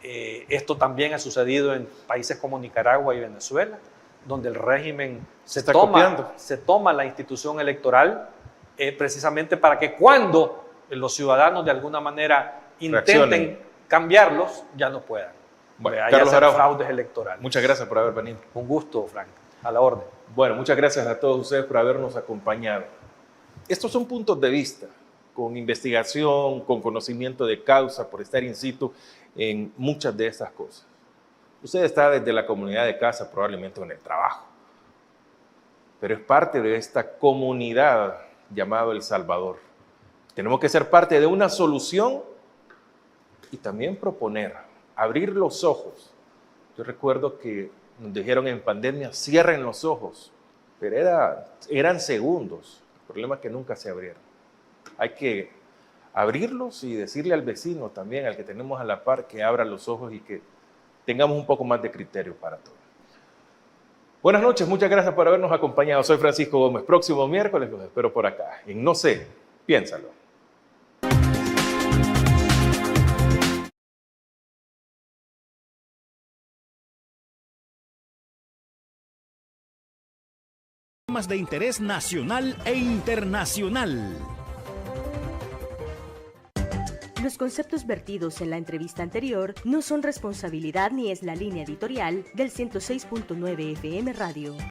Esto también ha sucedido en países como Nicaragua y Venezuela, donde el régimen se toma la institución electoral precisamente para que cuando los ciudadanos de alguna manera intenten cambiarlos, ya no puedan. Bueno, ya Carlos sean Araujo, fraudes electorales. muchas gracias por haber venido. Un gusto, Frank. A la orden. Bueno, muchas gracias a todos ustedes por habernos acompañado. Estos son puntos de vista, con investigación, con conocimiento de causa, por estar in situ en muchas de estas cosas. Usted está desde la comunidad de casa, probablemente en el trabajo, pero es parte de esta comunidad llamada El Salvador. Tenemos que ser parte de una solución y también proponer, abrir los ojos. Yo recuerdo que nos dijeron en pandemia, cierren los ojos, pero eran segundos. El problema es que nunca se abrieron. Hay que abrirlos y decirle al vecino también, al que tenemos a la par, que abra los ojos y que tengamos un poco más de criterio para todo. Buenas noches, muchas gracias por habernos acompañado. Soy Francisco Gómez. Próximo miércoles los espero por acá, en No sé, piénsalo. Temas de interés nacional e internacional. Los conceptos vertidos en la entrevista anterior no son responsabilidad ni es la línea editorial del 106.9 FM Radio.